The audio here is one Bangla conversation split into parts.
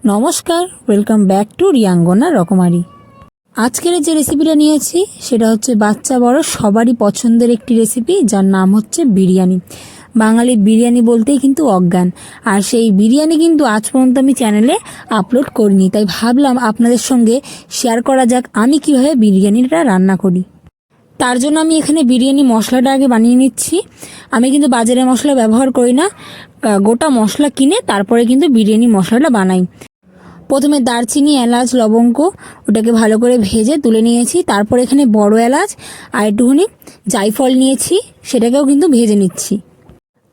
নমস্কার, ওয়েলকাম ব্যাক টু রিয়াঙ্গনা রকমারি। আজকের যে রেসিপিটা নিয়েছি সেটা হচ্ছে বাচ্চা বড় সবারই পছন্দের একটি রেসিপি, যার নাম হচ্ছে বিরিয়ানি। বাঙালির বিরিয়ানি বলতেই কিন্তু অজ্ঞান, আর সেই বিরিয়ানি কিন্তু আজ পর্যন্ত আমি চ্যানেলে আপলোড করিনি, তাই ভাবলাম আপনাদের সঙ্গে শেয়ার করা যাক আমি কিভাবে বিরিয়ানিটা রান্না করি। তার জন্য আমি এখানে বিরিয়ানি মশলাটা আগে বানিয়ে নিচ্ছি। আমি কিন্তু বাজারের মশলা ব্যবহার করি না, গোটা মশলা কিনে তারপরে কিন্তু বিরিয়ানি মশলাটা বানাই। প্রথমে দারচিনি, এলাচ, লবঙ্গ ওটাকে ভালো করে ভেজে তুলে নিয়েছি। তারপর এখানে বড় এলাচ আর একটুখানি জায়ফল নিয়েছি, সেটাকেও কিন্তু ভেজে নিচ্ছি।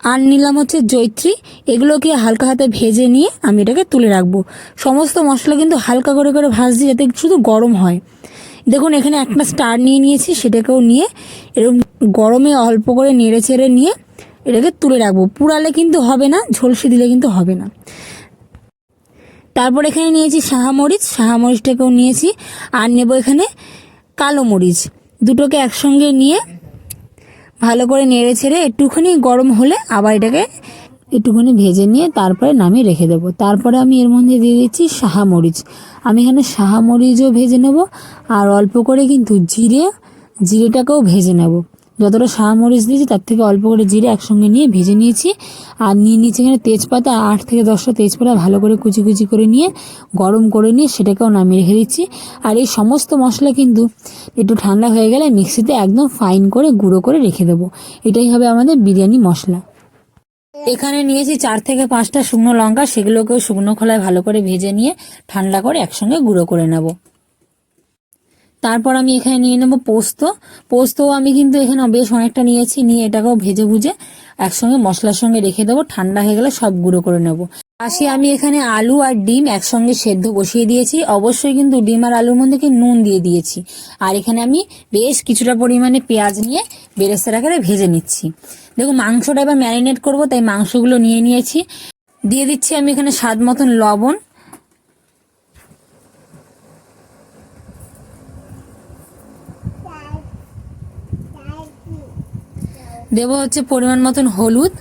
আর নিলাম হচ্ছে জয়িত্রী, এগুলোকে হালকা হাতে ভেজে নিয়ে আমি এটাকে তুলে রাখবো। সমস্ত মশলা কিন্তু হালকা করে করে ভাজছি যাতে শুধু গরম হয়। দেখুন এখানে একটা স্টার নিয়ে নিয়েছি, সেটাকেও নিয়ে এরকম গরমে অল্প করে নেড়ে চেড়ে নিয়ে এটাকে তুলে রাখবো। পুড়ালে কিন্তু হবে না, ঝলসে দিলে কিন্তু হবে না। তারপর এখানে নিয়েছি শাহামরিচটাকেও নিয়েছি, আর নেব এখানে কালো মরিচ। দুটোকে একসঙ্গে নিয়ে ভালো করে নেড়ে ছেড়ে একটুখানি গরম হলে আবার এটাকে একটুখানি ভেজে নিয়ে তারপরে নামিয়ে রেখে দেবো। তারপরে আমি এর মধ্যে দিয়ে দিচ্ছি শাহামরিচ। আমি এখানে শাহামরিচও ভেজে নেব, আর অল্প করে কিন্তু জিরেটাকেও ভেজে নেব। যতটা শাহামরিচ দিয়েছি তার থেকে অল্প করে জিরে একসঙ্গে নিয়ে ভেজে নিয়েছি। আর নিয়ে নিয়েছি এখানে তেজপাতা, 8 থেকে 10টা তেজপাতা ভালো করে কুচি কুচি করে নিয়ে গরম করে নিয়ে সেটাকেও নামিয়ে রেখে দিচ্ছি। আর এই সমস্ত মশলা কিন্তু একটু ঠান্ডা হয়ে গেলে মিক্সিতে একদম ফাইন করে গুঁড়ো করে রেখে দেবো। এটাই হবে আমাদের বিরিয়ানি মশলা। এখানে নিয়েছি 4 থেকে 5টা শুকনো লঙ্কা, সেগুলোকেও শুকনো খোলায় ভালো করে ভেজে নিয়ে ঠান্ডা করে একসঙ্গে গুঁড়ো করে নেব। তারপর আমি এখানে নিয়ে নেব পোস্তও আমি কিন্তু এখানে বেশ অনেকটা নিয়েছি, নিয়ে এটাকেও ভেজে ভুজে একসঙ্গে মশলার সঙ্গে রেখে দেবো। ঠান্ডা হয়ে গেলে সব গুঁড়ো করে নেব। পাশে আমি এখানে আলু আর ডিম একসঙ্গে সেদ্ধ বসিয়ে দিয়েছি। অবশ্যই কিন্তু ডিম আর আলুর মধ্যে কি নুন দিয়ে দিয়েছি। আর এখানে আমি বেশ কিছুটা পরিমাণে পেঁয়াজ নিয়ে বেরেস্তার আকারে ভেজে নিচ্ছি। দেখুন মাংসটা এবার ম্যারিনেট করব, তাই মাংসগুলো নিয়ে নিয়েছি। দিয়ে দিচ্ছি আমি এখানে স্বাদ মতন লবণ, দেবো হচ্ছে পরিমাণ মতন হলুদ।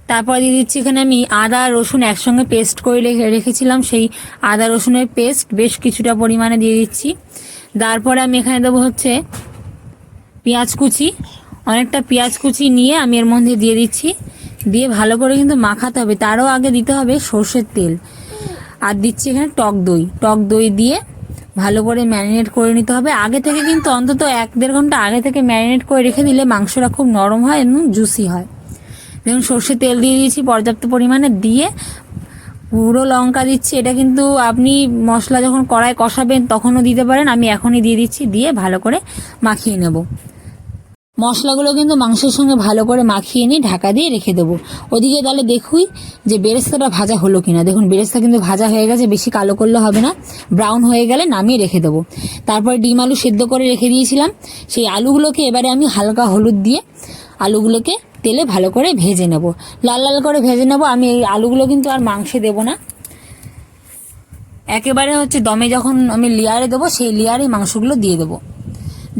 তারপর দিয়ে দিচ্ছি এখানে আমি আদা রসুন একসঙ্গে পেস্ট করে রেখেছিলাম, সেই আদা রসুনের পেস্ট বেশ কিছুটা পরিমাণে দিয়ে দিচ্ছি। তারপরে আমি এখানে দেবো হচ্ছে পেঁয়াজ কুচি, অনেকটা পেঁয়াজ কুচি নিয়ে আমি এর মধ্যে দিয়ে দিচ্ছি। দিয়ে ভালো করে কিন্তু মাখাতে হবে। তারও আগে দিতে হবে সর্ষের তেল। আর দিচ্ছি এখানে টক দই দিয়ে ভালো করে ম্যারিনেট করে নিতে হবে। আগে থেকে কিন্তু অন্তত 1-1.5 ঘন্টা আগে থেকে ম্যারিনেট করে রেখে দিলে মাংসটা খুব নরম হয় এবং জুসি হয়। দেখুন সর্ষের তেল দিয়ে দিয়েছি পর্যাপ্ত পরিমাণে, দিয়ে গুঁড়ো লঙ্কা দিচ্ছি। এটা কিন্তু আপনি মশলা যখন কড়ায় কষাবেন তখনও দিতে পারেন, আমি এখনই দিয়ে দিচ্ছি। দিয়ে ভালো করে মাখিয়ে নেব। মশলাগুলো কিন্তু মাংসের সঙ্গে ভালো করে মাখিয়ে নিয়ে ঢাকা দিয়ে রেখে দেবো। ওদিকে তাহলে দেখুই যে বেরেস্তাটা ভাজা হলো কিনা। দেখুন বেরেস্তা কিন্তু ভাজা হয়ে গেছে, বেশি কালো করলে হবে না, ব্রাউন হয়ে গেলে নামিয়ে রেখে দেবো। তারপরে ডিম আলু সেদ্ধ করে রেখে দিয়েছিলাম, সেই আলুগুলোকে এবারে আমি হালকা হলুদ দিয়ে আলুগুলোকে তেলে ভালো করে ভেজে নেব, লাল লাল করে ভেজে নেব। আমি এই আলুগুলো কিন্তু আর মাংসে দেবো না, একেবারে হচ্ছে দমে যখন আমি লেয়ারে দেবো সেই লেয়ারে মাংসগুলো দিয়ে দেবো।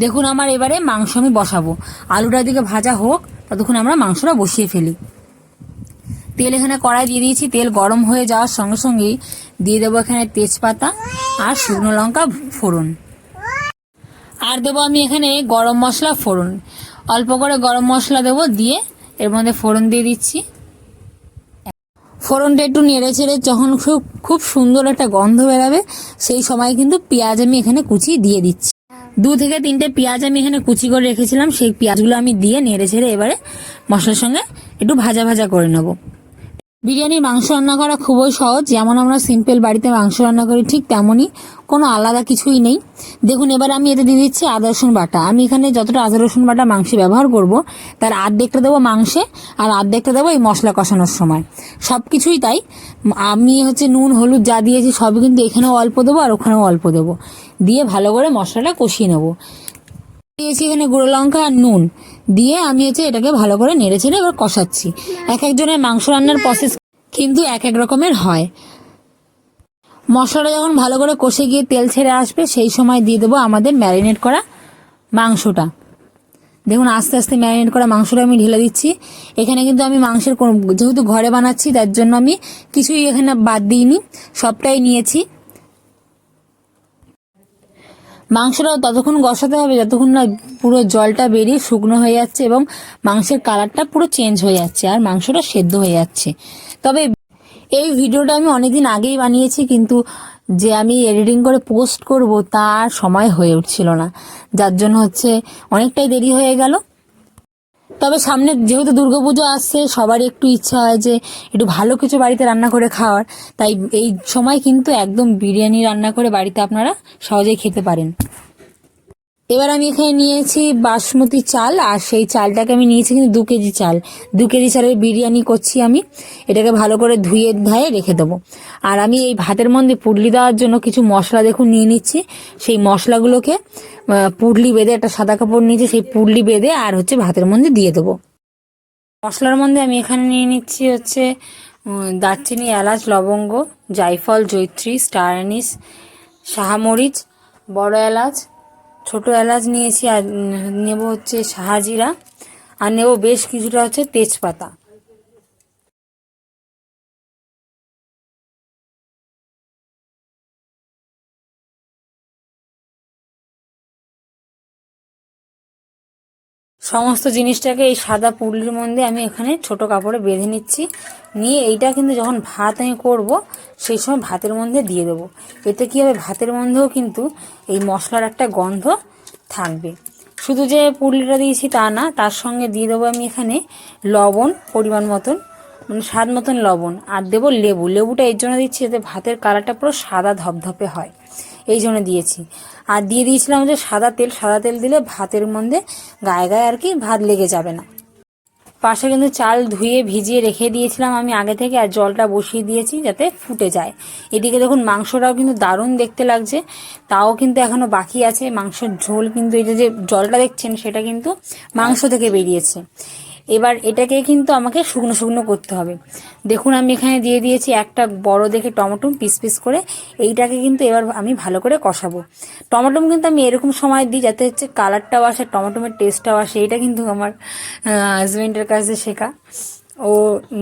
দেখুন আমার এবারে মাংস আমি বসাবো। আলুটার দিকে ভাজা হোক, ততক্ষণ আমরা মাংসটা বসিয়ে ফেলি। তেল এখানে কড়াই দিয়ে দিয়েছি। তেল গরম হয়ে যাওয়ার সঙ্গে সঙ্গেই দিয়ে দেবো এখানে তেজপাতা আর শুকনো লঙ্কা ফোড়ন। আর দেবো আমি এখানে গরম মশলা ফোড়ন, অল্প করে গরম মশলা দেবো, দিয়ে এর মধ্যে ফোড়ন দিয়ে দিচ্ছি। ফোড়নটা একটু নেড়ে ছেড়ে যখন খুব সুন্দর একটা গন্ধ বেরাবে, সেই সময় কিন্তু পেঁয়াজ আমি এখানে কুচি দিয়ে দিচ্ছি। 2 থেকে 3টে পেঁয়াজ আমি এখানে কুচি করে রেখেছিলাম, সেই পেঁয়াজগুলো আমি দিয়ে নেড়ে ছেড়ে এবারে মশলার সঙ্গে একটু ভাজা ভাজা করে নেব। বিরিয়ানির মাংস রান্না করা খুবই সহজ, যেমন আমরা সিম্পল বাড়িতে মাংস রান্না করি ঠিক তেমনই, কোনো আলাদা কিছুই নেই। দেখুন এবার আমি এতে দিয়ে দিচ্ছি আদা রসুন বাটা। আমি এখানে যতটা আদা রসুন বাটা মাংসে ব্যবহার করব, তার আর্ধেকটা দেবো মাংসে আর আর্ধেকটা দেবো এই মশলা কষানোর সময়। সব কিছুই তাই, আমি হচ্ছে নুন হলুদ যা দিয়েছি সবই কিন্তু এখানেও অল্প দেবো আর ওখানেও অল্প দেবো। দিয়ে ভালো করে মশলাটা কষিয়ে নেবো। দিয়েছি এখানে গুঁড়ো লঙ্কা আর নুন দিয়ে আমি হচ্ছে এটাকে ভালো করে নেড়ে ছেড়ে এবার কষাচ্ছি। এক একজনের মাংস রান্নার প্রসেস কিন্তু এক এক রকমের হয়। মশলাটা যখন ভালো করে কষে গিয়ে তেল ছেড়ে আসবে, সেই সময় দিয়ে দেবো আমাদের ম্যারিনেট করা মাংসটা। দেখুন আস্তে আস্তে ম্যারিনেট করা মাংসটা আমি ঢেলে দিচ্ছি। এখানে কিন্তু আমি মাংসের যেহেতু ঘরে বানাচ্ছি তার জন্য আমি কিছুই এখানে বাদ দিইনি, সবটাই নিয়েছি। মাংসটাও ততক্ষণ কষাতে হবে যতক্ষণ না পুরো জলটা বেরিয়ে শুকনো হয়ে যাচ্ছে এবং মাংসের কালারটা পুরো চেঞ্জ হয়ে যাচ্ছে আর মাংসটা সেদ্ধ হয়ে যাচ্ছে। তবে এই ভিডিওটা আমি অনেকদিন আগেই বানিয়েছি, কিন্তু যে আমি এডিটিং করে পোস্ট করব তার সময় হয়ে উঠছিল না, যার জন্য হচ্ছে অনেকটাই দেরি হয়ে গেল। তবে সামনে যেহেতু দুর্গাপুজো আসছে, সবারই একটু ইচ্ছা হয় যে একটু ভালো কিছু বাড়িতে রান্না করে খাওয়ার, তাই এই সময় কিন্তু একদম বিরিয়ানি রান্না করে বাড়িতে আপনারা সহজেই খেতে পারেন। এবার আমি এখানে নিয়েছি বাসমতি চাল, আর সেই চালটাকে আমি নিয়েছি কিন্তু 2 কেজি চাল। 2 কেজি চালের বিরিয়ানি করছি আমি। এটাকে ভালো করে ধুয়ে ধায়ে রেখে দেবো। আর আমি এই ভাতের মধ্যে পুডলি দেওয়ার জন্য কিছু মশলা দেখুন নিয়ে নিচ্ছি। সেই মশলাগুলোকে পুডলি বেঁধে, একটা সাদা কাপড় নিয়েছি, সেই পুডলি বেঁধে আর হচ্ছে ভাতের মধ্যে দিয়ে দেবো। মশলার মধ্যে আমি এখানে নিয়ে নিচ্ছি হচ্ছে দারচিনি, এলাচ, লবঙ্গ, জায়ফল, জয়িত্রী, স্টার অ্যানিস, শাহামরিচ, বড় এলাচ, ছোট এলাচ নিয়েছি, আর নেব হচ্ছে শাহাজিরা, আর নেব বেশ কিছুটা হচ্ছে তেজপাতা। সমস্ত জিনিসটাকে এই সাদা পুডলির মধ্যে আমি এখানে ছোট কাপড়ে বেঁধে নিচ্ছি। নিয়ে এইটা কিন্তু যখন ভাত আমি করব সেই সময় ভাতের মধ্যে দিয়ে দেবো। এতে কী হবে, ভাতের মধ্যেও কিন্তু এই মশলার একটা গন্ধ থাকবে। শুধু যে পুডলিটা দিয়েছি তা না, তার সঙ্গে দিয়ে দেবো আমি এখানে লবণ পরিমাণ মতন, মানে স্বাদ মতন লবণ, আর দেবো লেবু। লেবুটা এর জন্য দিচ্ছি যাতে ভাতের কালারটা পুরো সাদা ধপধপে হয়, এই জন্য দিয়েছি। আর দিয়ে দিয়েছিলাম যে সাদা তেল। সাদা তেল দিলে ভাতের মধ্যে গায়ে গায়ে আর কি ভাত লেগে যাবে না। পাশে কিন্তু চাল ধুয়ে ভিজিয়ে রেখে দিয়েছিলাম আমি আগে থেকে, আর জলটা বসিয়ে দিয়েছি যাতে ফুটে যায়। এদিকে দেখুন মাংসটাও কিন্তু দারুণ দেখতে লাগছে, তাও কিন্তু এখনো বাকি আছে মাংসের ঝোল। কিন্তু এই যে জলটা দেখছেন সেটা কিন্তু মাংস থেকে বেরিয়েছে। এবার এটাকে কিন্তু আমাকে শুকনো শুকনো করতে হবে। দেখুন আমি এখানে দিয়ে দিয়েছি একটা বড় দেখে টমেটো পিস পিস করে। এইটাকে কিন্তু এবার আমি ভালো করে কষাবো। টমেটো কিন্তু আমি এরকম সময় দিই যাতে হচ্ছে কালারটাও আসে, টমেটোমের টেস্টটাও আসে। এটা কিন্তু আমার হাজব্যান্ডের কাছে শেখা। ও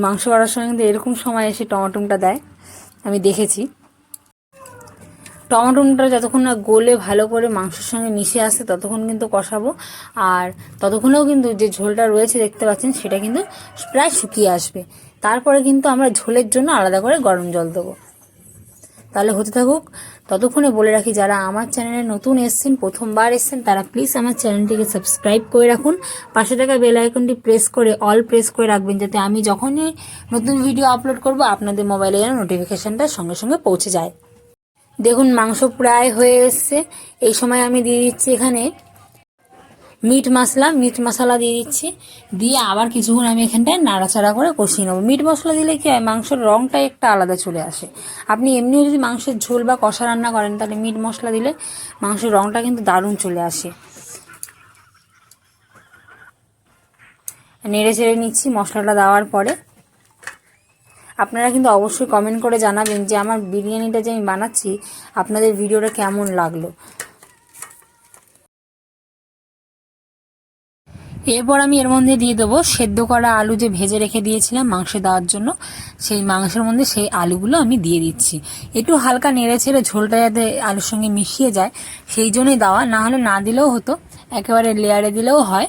মাংস করার সময় কিন্তু এরকম সময় এসে টমেটোটা দেয়, আমি দেখেছি। টমেটোটা যতক্ষণ না গলে ভালো করে মাংসের সঙ্গে মিশে আসে ততক্ষণ কিন্তু কষাবো। আর ততক্ষণেও কিন্তু যে ঝোলটা রয়েছে দেখতে পাচ্ছেন সেটা কিন্তু প্রায় শুকিয়ে আসবে। তারপরে কিন্তু আমরা ঝোলের জন্য আলাদা করে গরম জল দেবো। তাহলে হতে থাকুক। ততক্ষণে বলে রাখি, যারা আমার চ্যানেলে নতুন এসছেন, প্রথমবার এসছেন, তারা প্লিজ আমার চ্যানেলটিকে সাবস্ক্রাইব করে রাখুন। পাশে থাকা বেল আইকনটি প্রেস করে অল প্রেস করে রাখবেন, যাতে আমি যখনই নতুন ভিডিও আপলোড করব আপনাদের মোবাইলে যেন নোটিফিকেশনটা সঙ্গে সঙ্গে পৌঁছে যায়। দেখুন মাংস প্রায় হয়ে এসছে। এই সময় আমি দিয়ে দিচ্ছি এখানে মিট মশলা দিয়ে দিচ্ছি। দিয়ে আবার কিছুক্ষণ আমি এখানটায় নাড়াচাড়া করে কষিয়ে নেবো। মিট মশলা দিলে কি হয়, মাংসের রঙটাই একটা আলাদা চলে আসে। আপনি এমনিও যদি মাংসের ঝোল বা কষা রান্না করেন তাহলে মিট মশলা দিলে মাংসের রঙটা কিন্তু দারুণ চলে আসে। নেড়ে চেড়ে নিচ্ছি মশলাটা দেওয়ার পরে। আপনারা কিন্তু অবশ্যই কমেন্ট করে জানাবেন যে আমার বিরিয়ানিটা যে আমি বানাচ্ছি আপনাদের ভিডিওটা কেমন লাগলো। এরপর আমি এর মধ্যে দিয়ে দেবো সেদ্ধ করা আলু, যে ভেজে রেখে দিয়েছিলাম মাংসে দেওয়ার জন্য। সেই মাংসের মধ্যে সেই আলুগুলো আমি দিয়ে দিচ্ছি। একটু হালকা নেড়ে ছেড়ে ঝোলটা যাতে আলুর সঙ্গে মিশিয়ে যায় সেই জন্যই দেওয়া, না হলে না দিলেও হতো, একেবারে লেয়ারে দিলেও হয়।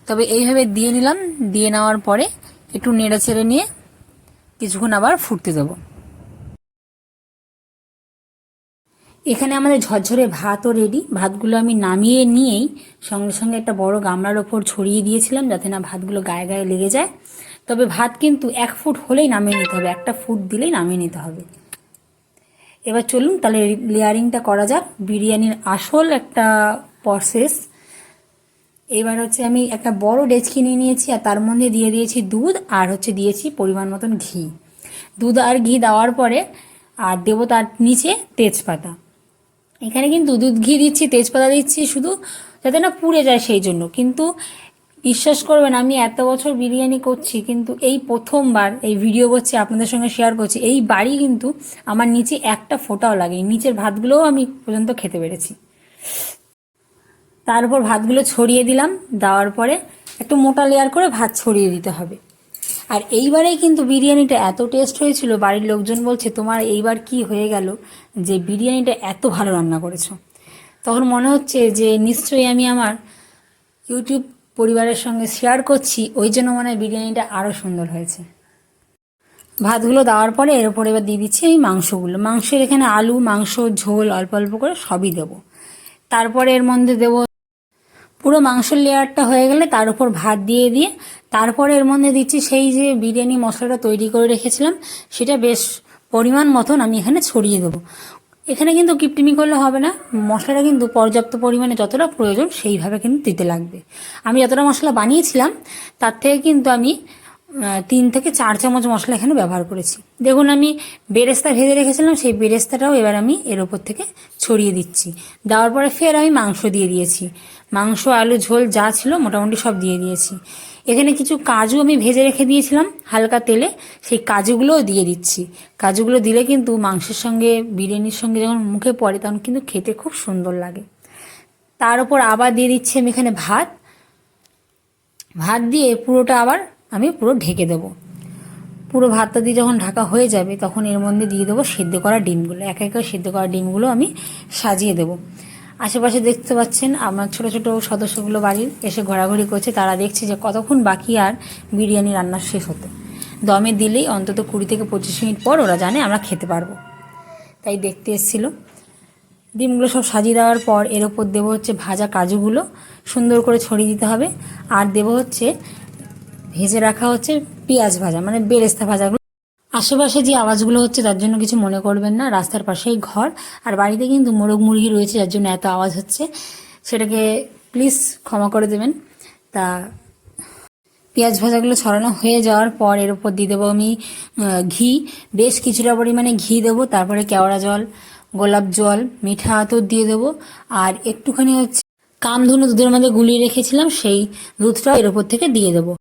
তবে এইভাবে দিয়ে নিলাম। দিয়ে নেওয়ার পরে একটু নেড়ে ছেড়ে নিয়ে কিছুক্ষণ আবার ফুটতে দেবো। এখানে আমাদের ঝরঝরে ভাতও রেডি। ভাতগুলো আমি নামিয়ে নিয়েই সঙ্গে সঙ্গে একটা বড় গামলার ওপর ছড়িয়ে দিয়েছিলাম যাতে না ভাতগুলো গায়ে গায়ে লেগে যায়। তবে ভাত কিন্তু 1 ফুট হলেই নামিয়ে নিতে হবে, 1টা ফুট দিলেই নামিয়ে নিতে হবে। এবার চলুন তাহলে লেয়ারিংটা করা যাক, বিরিয়ানির আসল একটা প্রসেস। এবার হচ্ছে আমি একটা বড় ডেচকি নিয়ে নিয়েছি, আর তার মধ্যে দিয়ে দিয়েছি দুধ, আর হচ্ছে দিয়েছি পরিমাণ মতন ঘি। দুধ আর ঘি দেওয়ার পরে আর দেবো তার নিচে তেজপাতা। এখানে কিন্তু দুধ ঘি দিচ্ছি, তেজপাতা দিচ্ছি শুধু যাতে না পুড়ে যায় সেই জন্য। কিন্তু বিশ্বাস করবেন আমি এত বছর বিরিয়ানি করছি কিন্তু এই প্রথমবার এই ভিডিও করছি, আপনাদের সঙ্গে শেয়ার করছি, এই বাড়ি কিন্তু আমার নিচে একটা ফোঁটাও লাগেনি। নিচের ভাতগুলোও আমি পর্যন্ত খেতে পেরেছি। তারপর ভাতগুলো ছড়িয়ে দিলাম, দেওয়ার পরে একটু মোটা লেয়ার করে ভাত ছড়িয়ে দিতে হবে। আর এইবারেই কিন্তু বিরিয়ানিটা এত টেস্ট হয়েছিল, বাড়ির লোকজন বলছে তোমার এইবার কি হয়ে গেল যে বিরিয়ানিটা এত ভালো রান্না করেছো। তখন মনে হচ্ছে যে নিশ্চয়ই আমি আমার ইউটিউব পরিবারের সঙ্গে শেয়ার করছি, ওই জন্য মনে হয় বিরিয়ানিটা আরও সুন্দর হয়েছে। ভাতগুলো দেওয়ার পরে এর উপর এবার দিয়ে দিচ্ছি এই মাংসগুলো। মাংসের এখানে আলু, মাংস, ঝোল অল্প অল্প করে সবই দেবো। তারপরে এর মধ্যে দেবো, পুরো মাংসের লেয়ারটা হয়ে গেলে তার উপর ভাত দিয়ে তারপরে এর মধ্যে দিচ্ছি সেই যে বিরিয়ানি মশলাটা তৈরি করে রেখেছিলাম, সেটা বেশ পরিমাণ মতন আমি এখানে ছড়িয়ে দেবো। এখানে কিন্তু কিপটিমি করলে হবে না, মশলাটা কিন্তু পর্যাপ্ত পরিমাণে যতটা প্রয়োজন সেইভাবে কিন্তু দিতে লাগবে। আমি যতটা মশলা বানিয়েছিলাম তার থেকে কিন্তু আমি 3 থেকে 4 চামচ মশলা এখানে ব্যবহার করেছি। দেখুন আমি বেরেস্তা ভেজে রেখেছিলাম, সেই বেরেস্তাটাও এবার আমি এর ওপর থেকে ছড়িয়ে দিচ্ছি। দেওয়ার পরে ফের আমি মাংস দিয়ে দিয়েছি, মাংস, আলু, ঝোল যা ছিল মোটামুটি সব দিয়ে দিয়েছি। এখানে কিছু কাজু আমি ভেজে রেখে দিয়েছিলাম হালকা তেলে, সেই কাজুগুলোও দিয়ে দিচ্ছি। কাজুগুলো দিলে কিন্তু মাংসের সঙ্গে, বিরিয়ানির সঙ্গে যখন মুখে পড়ে তখন কিন্তু খেতে খুব সুন্দর লাগে। তার উপর আবার দিয়ে দিচ্ছি আমি এখানে ভাত। ভাত দিয়ে পুরোটা আবার আমি পুরো ঢেকে দেবো। পুরো ভাতটা দিয়ে যখন ঢাকা হয়ে যাবে তখন এর মধ্যে দিয়ে দেবো সেদ্ধ করা ডিমগুলো। এক এক করে সেদ্ধ করা ডিমগুলো আমি সাজিয়ে দেবো। আশেপাশে দেখতে পাচ্ছেন আমার ছোট ছোট সদস্যগুলো বাড়ির এসে ঘোরাঘুরি করছে, তারা দেখছে যে কতক্ষণ বাকি আর বিরিয়ানি রান্না শেষ হতে। দমে দিলেই অন্তত 20 থেকে 25 মিনিট পর ওরা জানে আমরা খেতে পারবো, তাই দেখতে এসেছিল। ডিমগুলো সব সাজিয়ে দেওয়ার পর এর ওপর দেবো হচ্ছে ভাজা কাজুগুলো, সুন্দর করে ছড়িয়ে দিতে হবে। আর দেবো হচ্ছে ভেজে রাখা হচ্ছে পেঁয়াজ ভাজা, মানে বেরেস্তা ভাজাগুলো। আশেপাশে যে আওয়াজগুলো হচ্ছে তার জন্য কিছু মনে করবেন না, রাস্তার পাশেই ঘর আর বাড়িতে কিন্তু মোরগ মুরগি রয়েছে, যার জন্য এত আওয়াজ হচ্ছে, সেটাকে প্লিজ ক্ষমা করে দেবেন। তা পেঁয়াজ ভাজাগুলো ছড়ানো হয়ে যাওয়ার পর এর উপর দিয়ে দেবো আমি ঘি, বেশ কিছুটা পরিমাণে ঘি দেবো। তারপরে কেওড়া জল, গোলাপ জল, মিঠা আতর দিয়ে দেবো। আর একটুখানি হচ্ছে কামধুনো দুধের মধ্যে গুলিয়ে রেখেছিলাম, সেই দুধটাও এর উপর থেকে দিয়ে দেবো।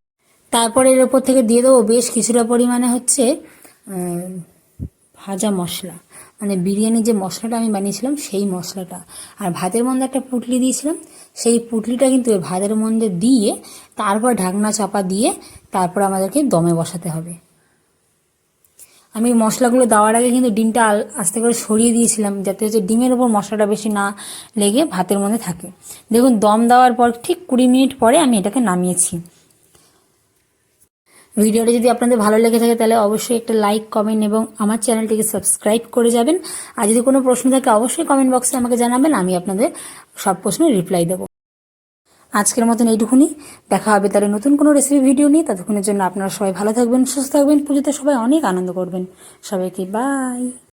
তারপরে এর উপর থেকে দিয়ে দেবো বেশ কিছুটা পরিমাণে হচ্ছে ভাজা মশলা, মানে বিরিয়ানির যে মশলাটা আমি বানিয়েছিলাম সেই মশলাটা। আর ভাতের মধ্যে একটা পুটলি দিয়েছিলাম, সেই পুটলিটা কিন্তু ভাতের মধ্যে দিয়ে তারপর ঢাকনা চাপা দিয়ে তারপর আমাদেরকে দমে বসাতে হবে। আমি মশলাগুলো দেওয়ার আগে কিন্তু ডিমটা আস্তে করে সরিয়ে দিয়েছিলাম, যাতে হচ্ছে ডিমের ওপর মশলাটা বেশি না লেগে ভাতের মধ্যে থাকে। দেখুন দম দেওয়ার পর ঠিক 20 মিনিট পরে আমি এটাকে নামিয়েছি। ভিডিওটা যদি আপনাদের ভালো লেগে থাকে তাহলে অবশ্যই একটা লাইক, কমেন্ট এবং আমার চ্যানেলটিকে সাবস্ক্রাইব করে যাবেন। আর যদি কোনো প্রশ্ন থাকে অবশ্যই কমেন্ট বক্সে আমাকে জানাবেন, আমি আপনাদের সব প্রশ্নের রিপ্লাই দেবো। আজকের মতন এইটুকুনি, দেখা হবে তাহলে নতুন কোনো রেসিপি ভিডিও নিয়ে। ততক্ষণের জন্য আপনারা সবাই ভালো থাকবেন, সুস্থ থাকবেন, পুজোতে সবাই অনেক আনন্দ করবেন। সবাইকে বাই।